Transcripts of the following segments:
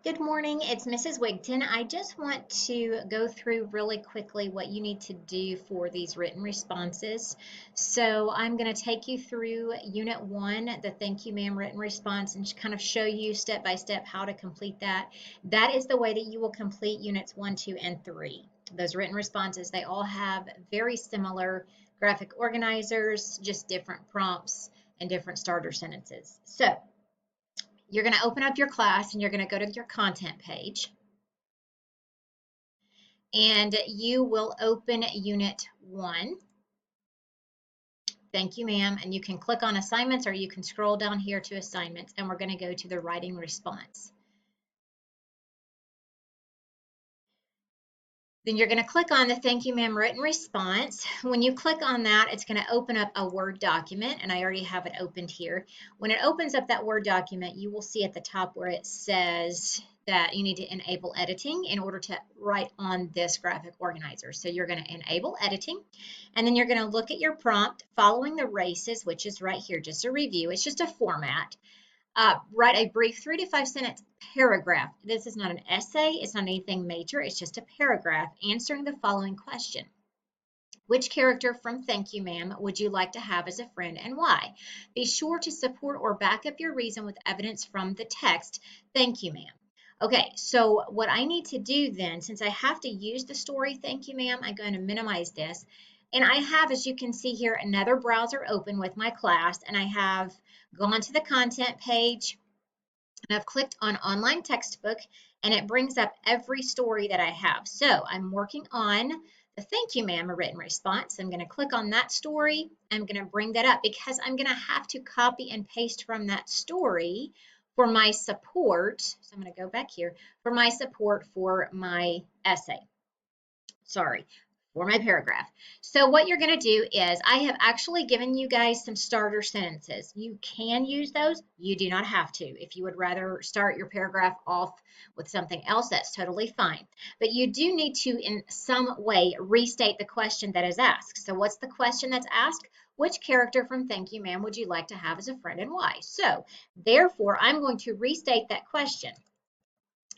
Good morning, it's Mrs. Wigton. I just want to go through really quickly what you need to do for these written responses. So I'm going to take you through Unit 1, the Thank You Ma'am written response, and kind of show you step by step how to complete that. That is the way that you will complete Units 1, 2, and 3. Those written responses, they all have very similar graphic organizers, just different prompts and different starter sentences. So you're going to open up your class and you're going to go to your content page and you will open Unit 1. Thank you, ma'am. And you can click on assignments or you can scroll down here to assignments and we're going to go to the writing response. Then you're going to click on the Thank You, ma'am written response. When you click on that, it's going to open up a Word document, and I already have it opened here. When it opens up that Word document, you will see at the top where it says that you need to enable editing in order to write on this graphic organizer. So you're going to enable editing, and then you're going to look at your prompt following the races, which is right here, just a review. It's just a format. Write a brief 3 to 5 sentence paragraph. This is not an essay, it's not anything major, it's just a paragraph answering the following question. Which character from Thank You, Ma'am would you like to have as a friend and why? Be sure to support or back up your reason with evidence from the text. Thank you, ma'am. Okay, so what I need to do then, since I have to use the story, thank you, ma'am, I'm going to minimize this. And I have, as you can see here, another browser open with my class, and I have gone to the content page, and I've clicked on online textbook, and it brings up every story that I have. So I'm working on the Thank You, Ma'am, a written response. I'm going to click on that story. I'm going to bring that up because I'm going to have to copy and paste from that story for my support. So I'm going to go back here for my support for my essay. Sorry, for my paragraph. So what you're going to do is I have actually given you guys some starter sentences. You can use those. You do not have to. If you would rather start your paragraph off with something else, that's totally fine. But you do need to, in some way, restate the question that is asked. So what's the question that's asked? Which character from Thank You, Ma'am would you like to have as a friend and why? So therefore, I'm going to restate that question.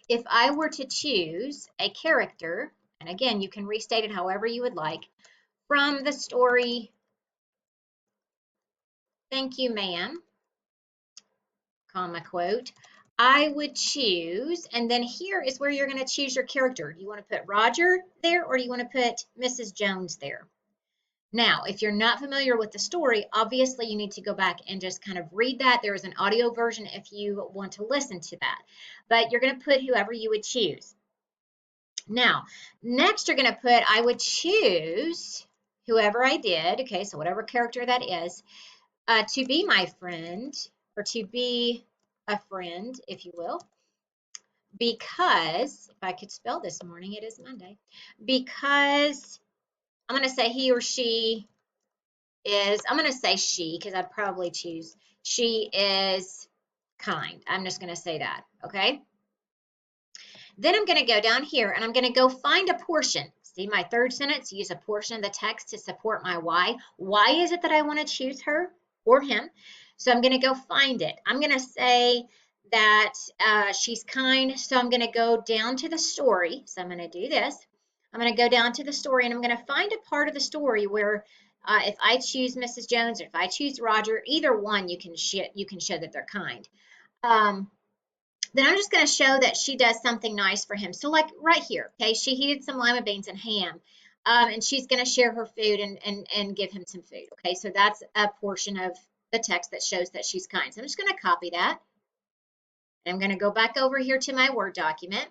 If I were to choose a character, and again, you can restate it however you would like, from the story, Thank You, Ma'am, comma, quote, I would choose, and then here is where you're going to choose your character. Do you want to put Roger there or do you want to put Mrs. Jones there? Now, if you're not familiar with the story, obviously you need to go back and just kind of read that. There is an audio version if you want to listen to that, but you're going to put whoever you would choose. Now, next you're going to put, I would choose whoever I did, okay, so whatever character that is, to be my friend, or to be a friend, if you will, because, if I could spell this morning, it is Monday, because I'm going to say he or she is, I'm going to say she, because I'd probably choose, she is kind. I'm just going to say that, okay? Then I'm going to go down here and I'm going to go find a portion. See my third sentence, use a portion of the text to support my why. Why is it that I want to choose her or him? So I'm going to go find it. I'm going to say that she's kind. So I'm going to go down to the story. So I'm going to do this. I'm going to go down to the story and I'm going to find a part of the story where if I choose Mrs. Jones or if I choose Roger, either one you can show that they're kind. Then I'm just going to show that she does something nice for him. So like right here, okay, she heated some lima beans and ham, and she's going to share her food and give him some food. Okay, so that's a portion of the text that shows that she's kind. So I'm just going to copy that. And I'm going to go back over here to my Word document.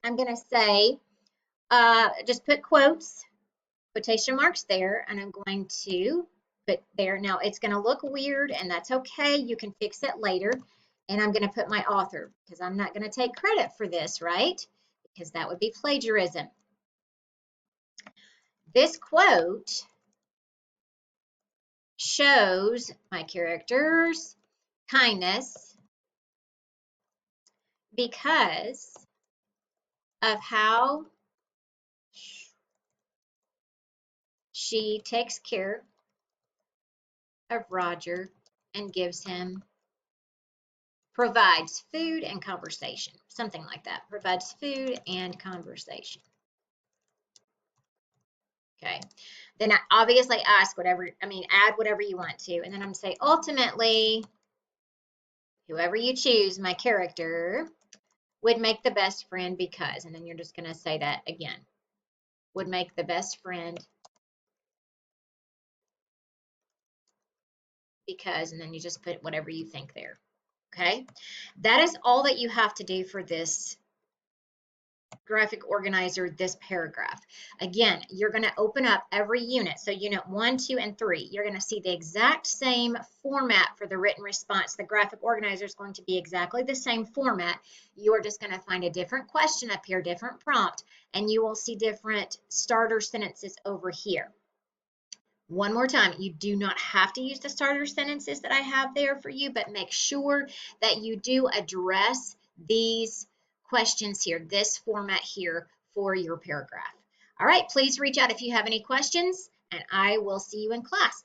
I'm going to say, just put quotes, quotation marks there, and I'm going to put there. Now it's going to look weird, and that's okay. You can fix it later. And I'm going to put my author because I'm not going to take credit for this, right? Because that would be plagiarism. This quote shows my character's kindness because of how she takes care of Roger and gives him Provides food and conversation, something like that. Provides food and conversation. Okay. Then I obviously add whatever you want to. And then I'm going to say, ultimately, whoever you choose, my character, would make the best friend because, and then you're just going to say that again. Would make the best friend because, and then you just put whatever you think there. Okay. That is all that you have to do for this graphic organizer, this paragraph. Again, you're going to open up every unit. So unit 1, 2, and 3, you're going to see the exact same format for the written response. The graphic organizer is going to be exactly the same format. You are just going to find a different question up here, different prompt, and you will see different starter sentences over here. One more time, you do not have to use the starter sentences that I have there for you, but make sure that you do address these questions here, this format here for your paragraph. All right, please reach out if you have any questions, and I will see you in class.